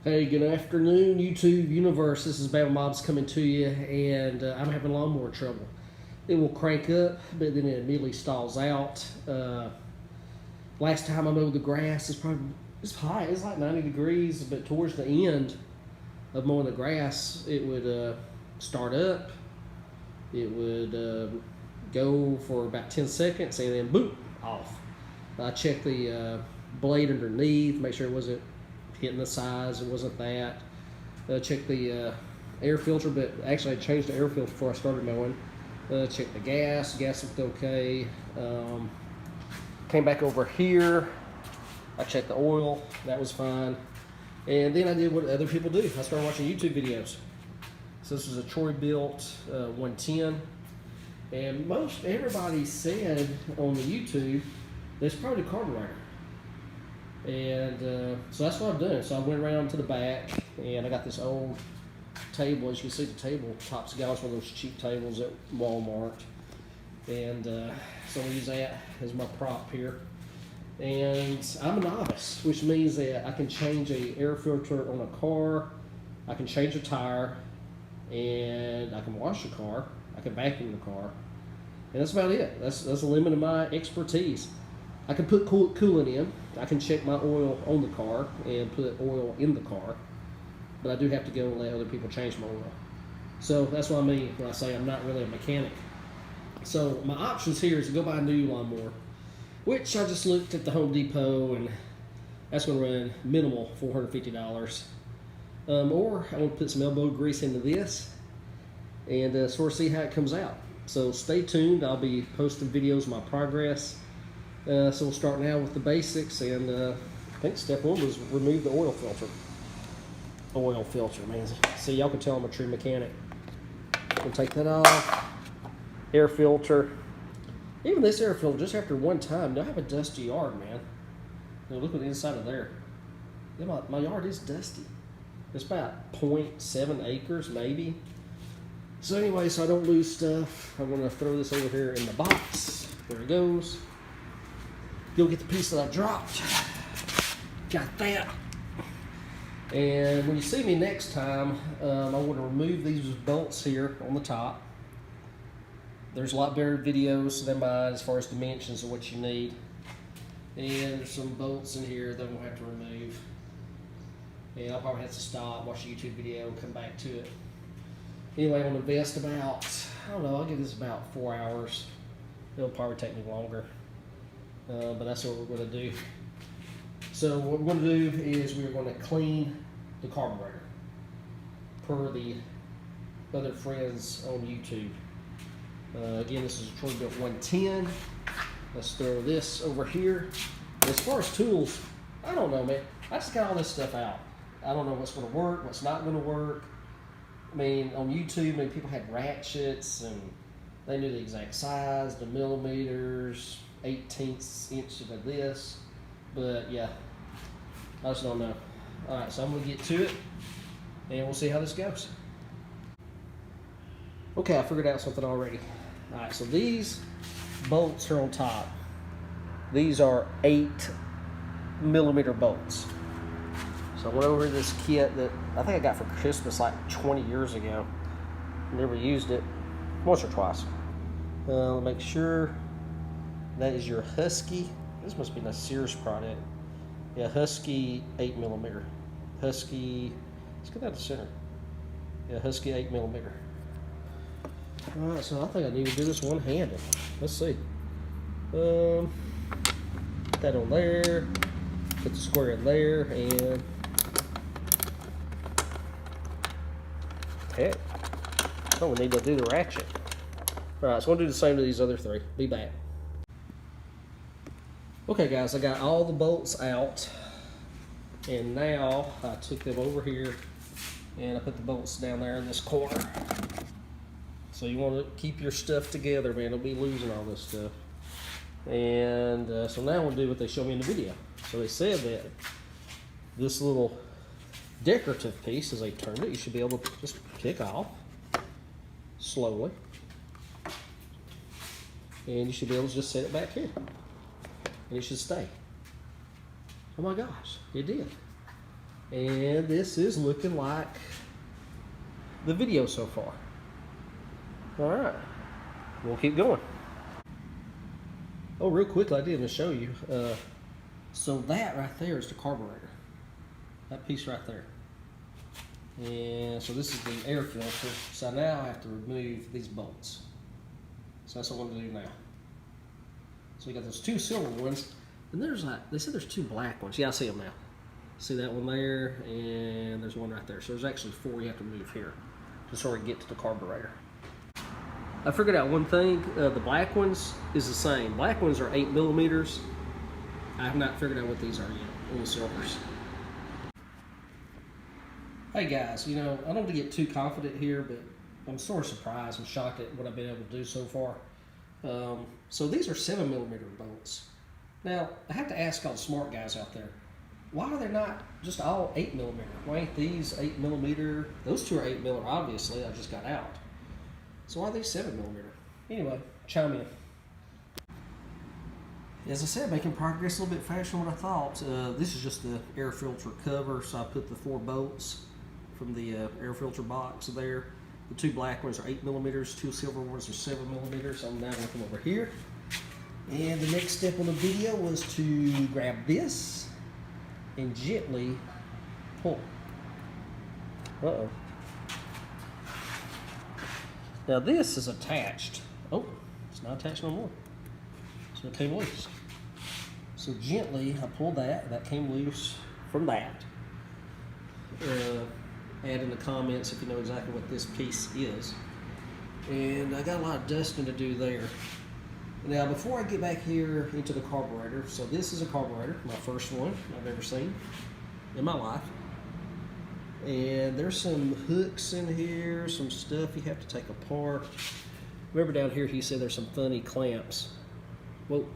Hey, good afternoon, YouTube universe. This is Bama coming to you, and I'm having lawnmower trouble. It will crank up, but then it immediately stalls out. Last time I mowed the grass, it's hot. It's like 90 degrees, but towards the end of mowing the grass, it would start up. It would go for about 10 seconds, and then boom, off. I checked the blade underneath, make sure it wasn't hitting the sides, it wasn't that. Checked the air filter, but actually I changed the air filter before I started mowing. Checked the gas looked okay. Came back over here, I checked the oil, that was fine. And then I did what other people do. I started watching YouTube videos. So this is a Bilt 110. And most everybody said on the YouTube, it's probably the carburetor. And so that's what I've done. So I went around to the back, and I got this old table. As you can see, the table top's got one of those cheap tables at Walmart. And so I'll use that as my prop here. And I'm a novice, which means that I can change a air filter on a car, I can change a tire, and I can wash the car, I can vacuum the car. And that's about it. That's the limit of my expertise. I can put coolant in. I can check my oil on the car and put oil in the car. But I do have to go and let other people change my oil. So that's what I mean when I say I'm not really a mechanic. So my options here is to go buy a new lawnmower, which I just looked at the Home Depot, and that's going to run minimal $450. Or I want to put some elbow grease into this and sort of see how it comes out. So stay tuned. I'll be posting videos of my progress. So we'll start now with the basics, and I think step one was remove the oil filter. Oil filter, man. See, y'all can tell I'm a true mechanic. We'll take that off. Air filter. Even this air filter, just after one time, I have a dusty yard, man. Now look at the inside of there. Yeah, my yard is dusty. It's about 0.7 acres, maybe. So anyway, so I don't lose stuff, I'm going to throw this over here in the box. There it goes. Go get the piece that I dropped. Got that. And when you see me next time, I want to remove these bolts here on the top. There's a lot better videos than mine as far as dimensions of what you need. And there's some bolts in here that we'll have to remove. And I'll probably have to stop, watch a YouTube video, and come back to it. Anyway, I'm going to invest about, I don't know, I'll give this about 4 hours. It'll probably take me longer. But that's what we're going to do. So what we're going to do is we're going to clean the carburetor per the other friends on YouTube. Again, this is a Bilt 110. Let's throw this over here. As far as tools, I don't know, man. I just got all this stuff out. I don't know what's going to work, what's not going to work. I mean, on YouTube, people had ratchets, and they knew the exact size, the millimeters, 1/18 inch of this. But yeah, I just don't know. All right, so I'm going to get to it, and we'll see how this goes. Okay, I figured out something already. All right, so these bolts are on top. These are 8mm bolts. So I went over to this kit that I think I got for Christmas like 20 years ago. Never used it, once or twice. Make sure that is your Husky. This must be a Sears product. Yeah, Husky 8mm. Husky, let's get that to center. Yeah, Husky 8mm. Alright, so I think I need to do this one-handed. Let's see. Put that on there. Put the square in there, and heck, oh, we need to do the ratchet. Alright, so I'm going to do the same to these other three. Be back. Okay guys, I got all the bolts out, and now I took them over here and I put the bolts down there in this corner. So you want to keep your stuff together, man. Don't be losing all this stuff. And so now we'll do what they showed me in the video. So they said that this little decorative piece, as they termed it, you should be able to just pick off slowly. And you should be able to just set it back here. And it should stay. Oh my gosh, it did. And this is looking like the video so far. All right, we'll keep going. Oh, real quickly, I didn't show you. So that right there is the carburetor. That piece right there. And so this is the air filter. So now I have to remove these bolts. So that's what I'm gonna do now. So you got those two silver ones, and there's like, they said there's two black ones. Yeah, I see them now. See that one there, and there's one right there. So there's actually four you have to move here to sort of get to the carburetor. I figured out one thing. The black ones is the same. Black ones are 8 millimeters. I have not figured out what these are yet, on the silvers. Hey guys, you know, I don't want to get too confident here, but I'm sort of surprised and shocked at what I've been able to do so far. So these are 7 millimeter bolts. Now, I have to ask all the smart guys out there, why are they not just all 8 millimeter? Why ain't these 8 millimeter? Those two are 8 millimeter, obviously, I just got out. So why are these 7 millimeter? Anyway, chime in. As I said, making progress a little bit faster than what I thought. This is just the air filter cover, so I put the 4 bolts from the air filter box there. The two black ones are 8 millimeters, two silver ones are 7 millimeters. I'm now going to come over here. And the next step on the video was to grab this and gently pull. Uh-oh. Now this is attached. Oh, it's not attached no more. So it came loose. So gently I pulled that. That came loose from that. Add in the comments if you know exactly what this piece is. And I got a lot of dusting to do there. Now before I get back here into the carburetor, so this is a carburetor, my first one I've ever seen in my life. And there's some hooks in here, some stuff you have to take apart. Remember down here he said there's some funny clamps. Whoa.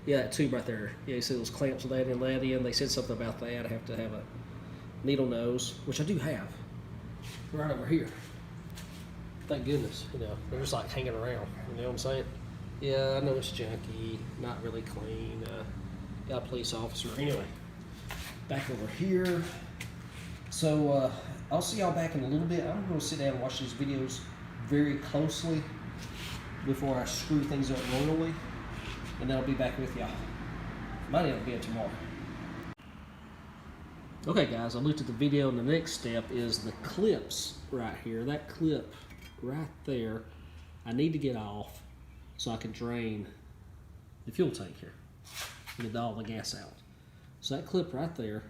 Yeah, that tube right there. Yeah, he said those clamps with that and that in. They said something about that. I have to have a needle nose, which I do have, right over here. Thank goodness, you know, they're just like hanging around, you know what I'm saying? Yeah, I know it's junky, not really clean. Got a police officer. Anyway, back over here. So I'll see y'all back in a little bit. I'm going to sit down and watch these videos very closely before I screw things up royally, and then I'll be back with y'all. Might end up being tomorrow. Okay guys, I looked at the video, and the next step is the clips right here. That clip right there, I need to get off so I can drain the fuel tank here and get all the gas out. So that clip right there,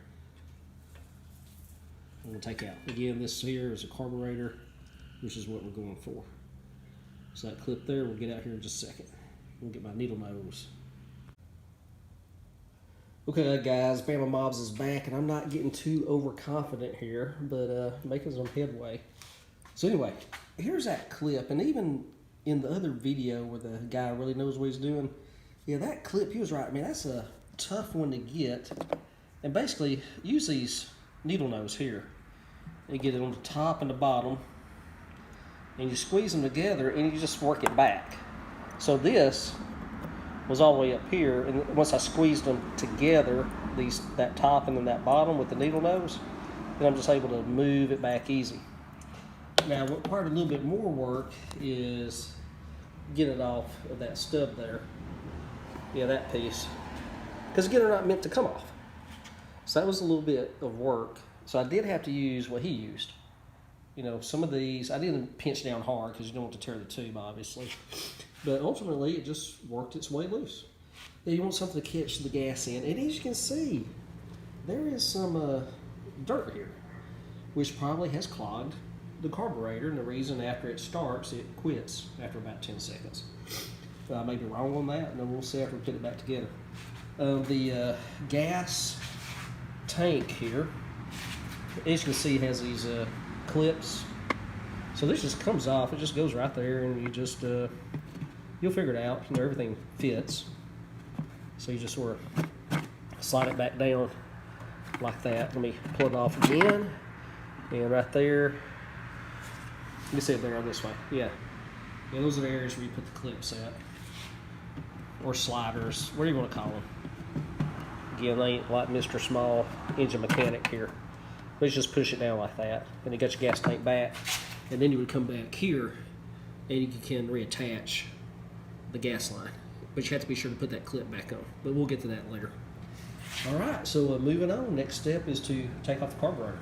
I'm going to take out. Again, this here is a carburetor, which is what we're going for. So that clip there, we'll get out here in just a second. We'll get my needle nose. Okay guys, Bama Mobs is back, and I'm not getting too overconfident here, but making some headway. So anyway, here's that clip, and even in the other video where the guy really knows what he's doing, yeah, that clip, he was right. I mean, that's a tough one to get. And basically, use these needle nose here. You get it on the top and the bottom, and you squeeze them together, and you just work it back. So this was all the way up here, and once I squeezed them together, that top and then that bottom with the needle nose, then I'm just able to move it back easy. Now, what part of a little bit more work is get it off of that stub there. Yeah, that piece. Because again, they're not meant to come off. So that was a little bit of work. So I did have to use what he used. You know, some of these, I didn't pinch down hard because you don't want to tear the tube, obviously. But ultimately, it just worked its way loose. Now, you want something to catch the gas in. And as you can see, there is some dirt here, which probably has clogged the carburetor. And the reason after it starts, it quits after about 10 seconds. I may be wrong on that, and then we'll see after we put it back together. The gas tank here, as you can see, has these clips. So this just comes off. It just goes right there, and you just you'll figure it out. You know, everything fits. So you just sort of slide it back down like that. Let me pull it off again, and right there. Let me see it there on this way. Yeah, those are the areas where you put the clips at, or sliders, whatever you want to call them. Again, they ain't like Mr. Small Engine Mechanic here. Let's just push it down like that, and you got your gas tank back, and then you would come back here, and you can reattach the gas line. But you have to be sure to put that clip back on. But we'll get to that later. All right, so moving on. Next step is to take off the carburetor.